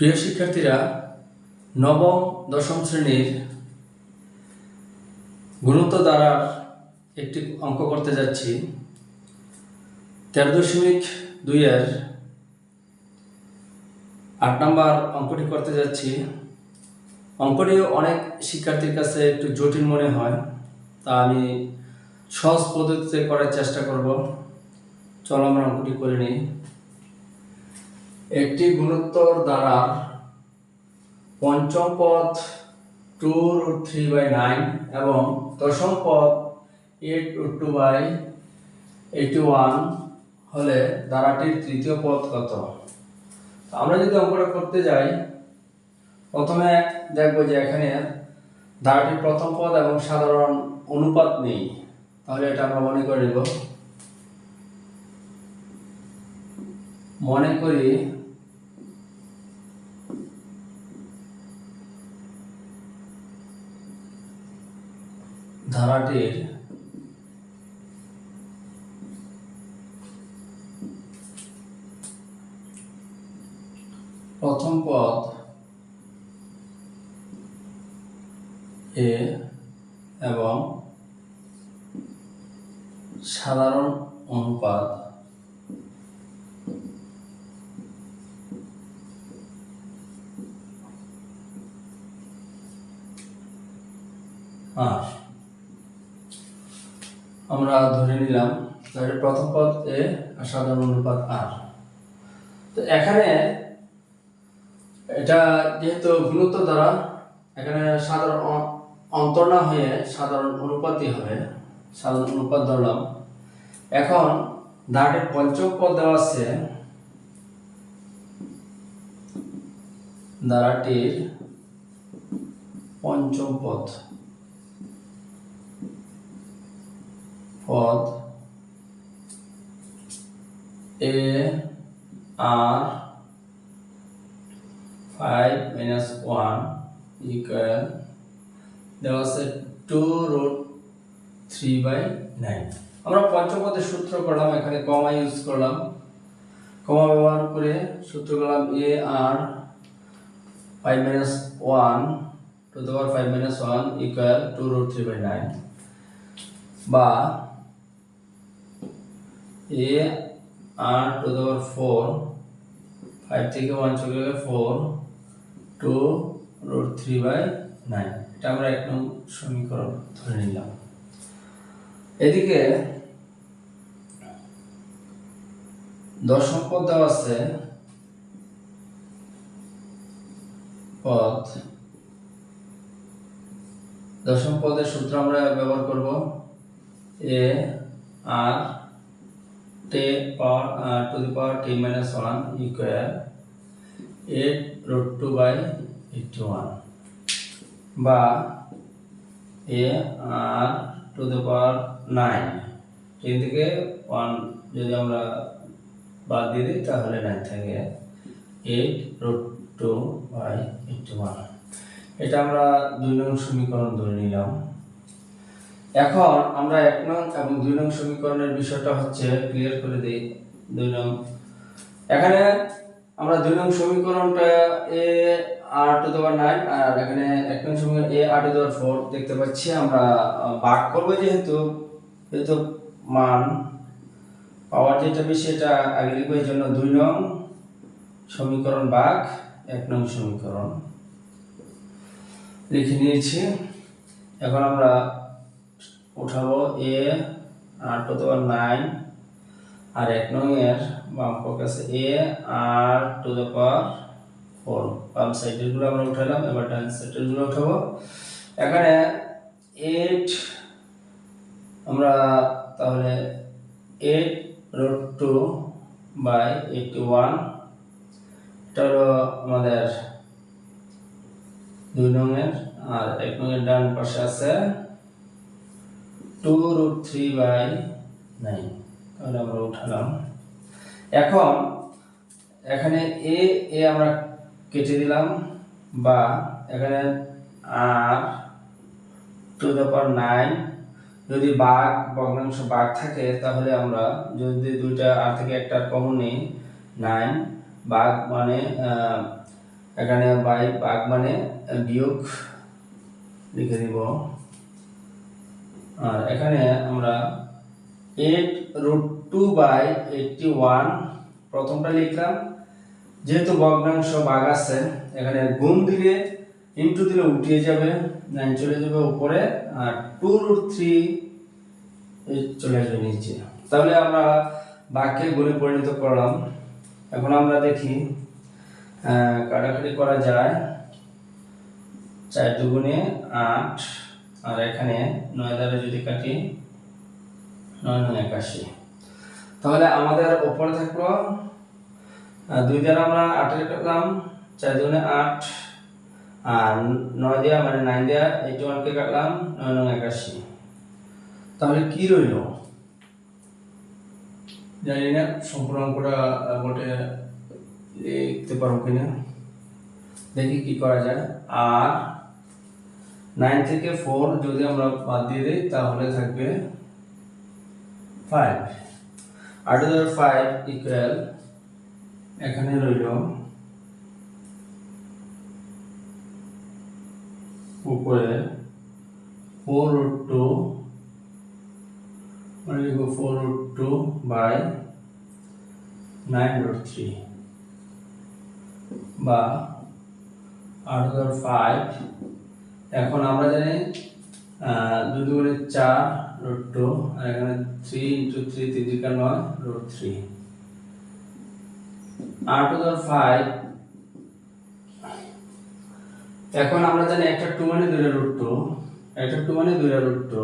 প্রিয় শিক্ষার্থীরা, নবম দশম শ্রেণীর গুণোত্তর ধারার একটি অঙ্ক করতে যাচ্ছি। 13.2-এর 8 নম্বর অঙ্কটি করতে যাচ্ছি। অঙ্কটি অনেক শিক্ষার্থীর কাছে একটু জটিল মনে হয়, তা আমি সহজ পদ্ধতিতে করার চেষ্টা করব। চলো আমরা অঙ্কটি করে নিই। একটি গুণোত্তর ধারার পঞ্চম পদ 2√3/9 এবং দশম পদ 8√2/81 হলে ধারাটির তৃতীয় পদ কত? আমরা যদি অঙ্কটা করতে যাই, প্রথমে দেখব যে এখানে ধারাটির প্রথম পদ এবং সাধারণ অনুপাত নেই, তাহলে এটা আমরা মনে করি ধারাটির প্রথম পদ এ এবং সাধারণ অনুপাত আর আমরা ধরে নিলাম তাহলে প্রথম পদ এ আর সাধারণ অনুপাত আর। তো এখানে এটা যেহেতু গুণোত্তর দ্বারা, এখানে সাধারণ অন্তর না হয়ে সাধারণ অনুপাতই হবে, সাধারণ অনুপাত ধরলাম। এখন ধারাটির পঞ্চম পদ দেওয়া আছে, ধারাটির পঞ্চম পদ এ আর 5-1 ইকুয়াল দেওয়া আছে 2√3/9। আমরা পঞ্চম পদের সূত্র করলাম, এখানে কমা ইউজ করলাম, কমা ব্যবহার করে সূত্র করলাম এ আর 5-1 টু দি পাওয়ার 5-1 ইকুয়াল 2√3/9 বা এ আর টু দি পাওয়ার 4, 5 থেকে 1 চলে গেলে 4, 2√3/9। এটা আমরা এক নং সমীকরণ ধরে নিলাম। এদিকে দশম পদ দেওয়া আছে, দশম পদের সূত্র আমরা ব্যবহার করব এ আর টু দি পাওয়ার 10-1 ইকুয়াল 8√2/81 বা এ আর টু দি পাওয়ার 9, 10 থেকে 1 যদি আমরা বাদ দিয়ে দিই তাহলে 9 থাকে 8√2/81। এটা আমরা 2 নং সমীকরণ ধরে নিলাম। এখন আমরা 1 নং এবং 2 নং সমীকরণের বিষয়টা হচ্ছে ক্লিয়ার করে দেই। 2 নং, এখানে আমরা 2 নং সমীকরণটা এ আর টু দি পাওয়ার 9 আর এখানে 1 নং সমীকরণ এ আর টু দি পাওয়ার 4 দেখতে পাচ্ছি। আমরা ভাগ করব, যেহেতু মান পাওয়ার যেটা বেশি এটা আগে লিখব, এই জন্য 2 নং সমীকরণ ভাগ 1 নং সমীকরণ লিখে নিয়েছি। এখন আমরা উঠাবো এ আর টু দি পাওয়ার 9 আর 1 নং এর বাম পক্ষে আছে এ আর টু দি পাওয়ার 4। বাম সাইডের গুলো আমরা উঠালাম, এবার ডান সাইডের গুলো উঠাবো। এখানে 8 আমরা তাহলে 8√2/81 এটা হলো আমাদের 2 নং এর, আর 1 নং এর ডান পাশে আছে 2√3/9, তাহলে আমরা উঠালাম। এখন এখানে এ আমরা কেটে দিলাম, বা এখানে আর টু দি পাওয়ার 9 যদি ভগ্নাংশ ভাগ থাকে তাহলে আমরা যদি দুইটা আর থেকে একটা কমন নেই 9 ভাগ মানে এখানে বাই ভাগ মানে বিয়োগ লিখে দিব। আর এখানে আমরা 8√2/81 প্রথমটা লিখলাম। যেহেতু ভগ্নাংশ ভাগ আছে এখানে গুণ দিলে ইনটু দিলে উঠিয়ে যাবে, 9 চলে যাবে উপরে, আর 2√3 চলে আসবে নিচে। তাহলে আমরা ভাগকে গুণে পরিণত করলাম। এখন আমরা দেখি কাটাকাটি করা যায়। 4 দুগুণে 8, আর এখানে 9 দ্বারা যদি কাটি 9 9 81। তাহলে আমাদের উপরে থাকলো 2 দ্বারা আমরা 8 এর কাটলাম, 4 দুগুণে 8, আর 9 দিয়া মানে 9 দিয়া 81 কে কাটলাম, 9 9 81। তাহলে কি রইল জানি না, সম্পূর্ণ অঙ্কটা বটে লিখতে পারবো কিনা, দেখি কি করা যায়। আর 9 থেকে 4 যদি আমরা বাদ দিয়ে দিই তাহলে থাকবে 5। 8/5 ইকুয়াল এখানে রইল উপরে 4√2 মানে লিখব 4√2/9√3 বা 8/5। এখন আমরা জানি 2 দুগুণে 4√2, আর এখানে 3 × 3 3 × 9√3। 8/5 এখন আমরা জানি একটা 2 মানে 2√2, একটা 2 মানে 2√2,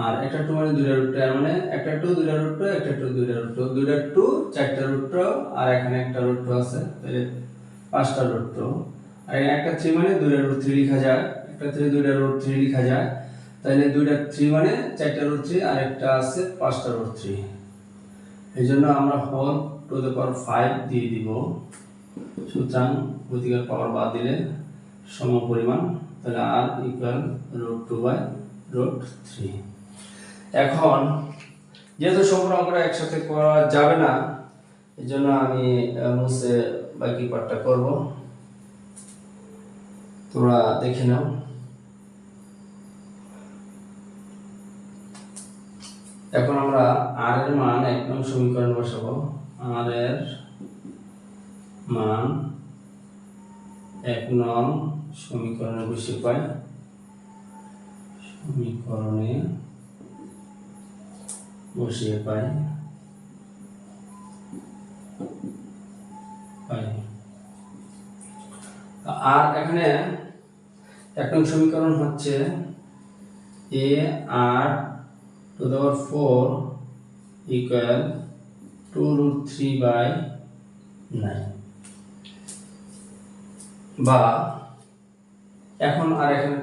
আর একটা 2 মানে 2√2, এর মানে একটা 2 2√2, একটা 2 2√2, দুইটা 2 চারটা √2, আর এখানে একটা √2 আছে, তাহলে 5টা √2। আর এখানে একটা 3 মানে 2√3 লেখা যায়, একটা 3 2√3 লেখা যায়, তাহলে দুইটা 3 মানে 4টা √3, আর একটা আছে 5টা √3। এইজন্য আমরা হোল টু দ্য পাওয়ার 5 দিয়ে দিব। সুতরাং প্রতিকার পাওয়ার বাদ দিলে সমপরিমাণ, তাহলে r ইকুয়াল √2/√3। এখন যেহেতু সম্পূর্ণ অঙ্কটা একসাথে করা যাবে না, এজন্য আমি মুছে বাকি পার্টটা করব, তোমরা দেখে নাও। এখন আমরা r এর মান 1 নং সমীকরণ বসাবো। r এর মান 1 নং সমীকরণে বসিয়ে পাই, সমীকরণে বসিয়ে পাই। আর এখানে 1 নং সমীকরণ হচ্ছে ar⁴ ইকুয়াল 2√3/9, বা এখন আর এখানে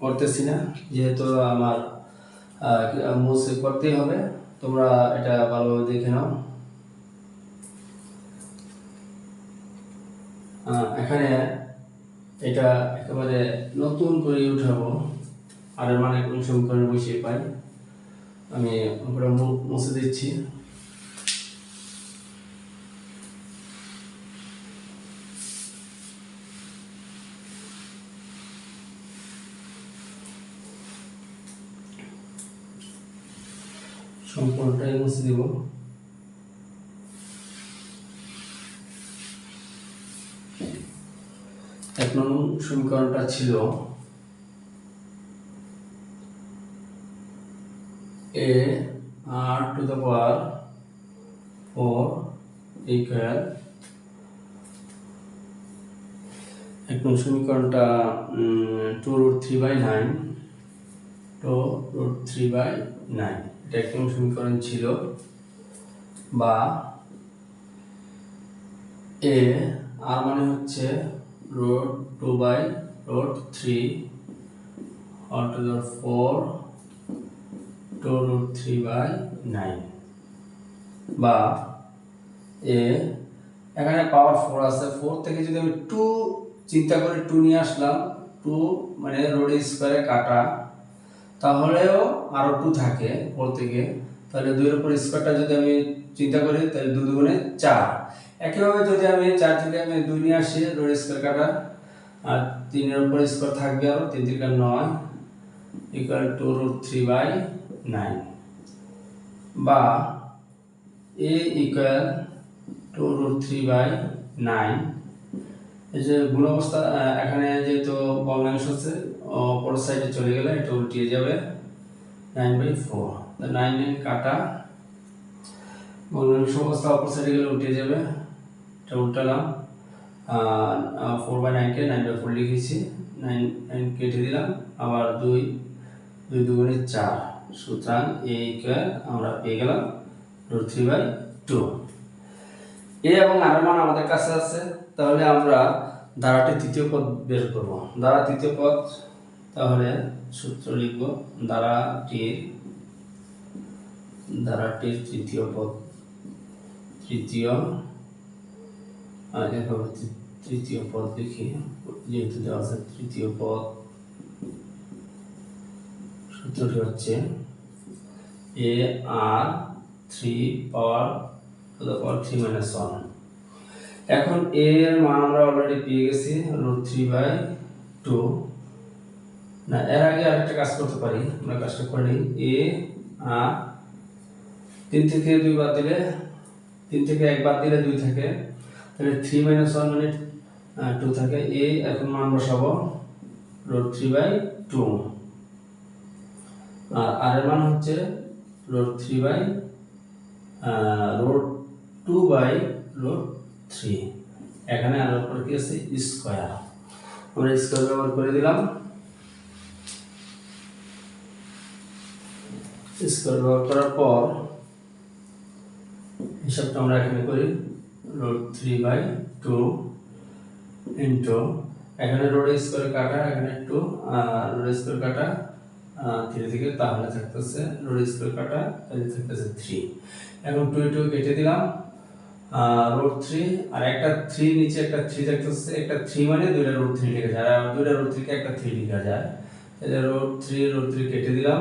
করতেছি না, যেহেতু আমার মুছে করতেই হবে, তোমরা এটা ভালোভাবে দেখে নাও। এখানে এটা একেবারে নতুন করে উঠাবো, আর এর মানে কোন সমীকরণে বসিয়ে পাই। আমি পুরো মুছে দিচ্ছি। সম্পূর্ণটাই মুছে দিব। এক নং সমীকরণটা ছিল ar⁴ ইকুয়াল, এক নং সমীকরণটা 2√3/9, 2√3/9 এটা এক নং সমীকরণ ছিল, বা আর মানে হচ্ছে √2/√3 all to the 4 2√3/9, বা এখানে পাওয়ার 4 আছে, 4 থেকে যদি আমি 2 চিন্তা করে 2 নিয়ে আসলাম, 2 মানে রোড স্কয়ারে কাটা, তাহলেও আরো 2 থাকে 4 থেকে, তাহলে 2 এর উপর স্কয়ারটা যদি আমি চিন্তা করি তাহলে 2 দুগুণে 4, একইভাবে যদি আমি 4 থেকে আমি 2 নিয়ে আসি, রোড স্কয়ার কাটা, আর 3 এর উপর স্কয়ার থাকবে, আর 3 থেকে 9 ইকুয়াল টু √3/9, বা a ইকুয়াল টু √3/9। এই যে গুণ অবস্থা, এখানে যেহেতু ভগ্নাংশ আছে, অপর সাইডে চলে গেলে এটা উল্টিয়ে যাবে 9/4, 9 কাটা, ভগ্নাংশ অবস্থা অপর সাইডে গেলে উল্টিয়ে যাবে, এটা উল্টালাম, 4/9 কে 9/4 লিখেছি, 9 কেটে দিলাম, আবার 2 দুগুণে 4, সুতরাং a ইকুয়াল আমরা পেয়ে গেলাম √3/2। a এবং r এর মান আমাদের কাছে আছে, তাহলে আমরা ধারাটির তৃতীয় পদ বের করব। ধারা তৃতীয় পদ, তাহলে সূত্র লিখব, ধারাটির তৃতীয় পদ, তৃতীয় পদ লিখি, যেহেতু দেওয়া আছে তৃতীয় পদ, সূত্রটি হচ্ছে ar3 এখন a এর মান আমরা অলরেডি পেয়ে গেছি √3/2। না, এর আগে আরেকটা কাজ করতে পারি, আমরা কাজটা করে নিই। আর 3 থেকে 2 বাদ দিলে, 3 থেকে 1 বাদ দিলে 2 থাকে, তাহলে 3 - 1 মানে 2 থাকে। এখন মান বসাবো √3/2, আর এর মান হচ্ছে √2/√3। এখানে আর উপর কি আছে, স্কয়ার, আমরা স্কয়ার ব্যবহার করে দিলাম। স্কয়ার ব্যবহার করার পর হিসাবটা আমরা এখানে করি, √3/2 ইনটু, এখানে রোড স্কয়ার কাটা, এখানে 2, আর রোড স্কয়ার কাটা 3 থেকে, তাহলে থাকতেছে রোড স্কয়ার কাটা, তাহলে থাকতেছে 3। এখন 2 কেটে দিলাম, √3, আর একটা 3 নিচে একটা 3 থাকতেছে, একটা 3 মানে দুইটা √3 লিখা যায়, আর দুইটা √3 কে একটা 3 লিখা যায়, তাহলে √3 কেটে দিলাম।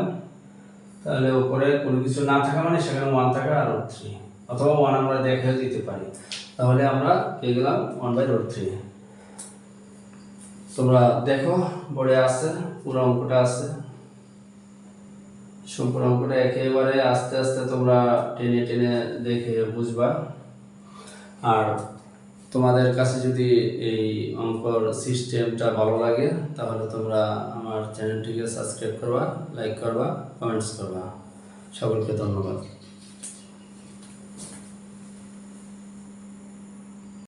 তাহলে উপরে কোনো কিছু না থাকা মানে সেখানে 1 থাকা, আর √3, অথবা 1 আমরা দেখে দিতে পারি, তাহলে আমরা পেয়ে গেলাম 1/√3। তোমরা দেখো, বোর্ডে আছে, পুরো অঙ্কটা আছে, সম্পূর্ণ অঙ্কটা একেবারে আস্তে আস্তে তোমরা টেনে টেনে দেখে বুঝবা। আর তোমাদের কাছে যদি এই অঙ্কর সিস্টেমটা ভালো লাগে, তাহলে তোমরা আমার চ্যানেলটিকে সাবস্ক্রাইব করবা, লাইক করবা, কমেন্টস করবা। সকলকে ধন্যবাদ।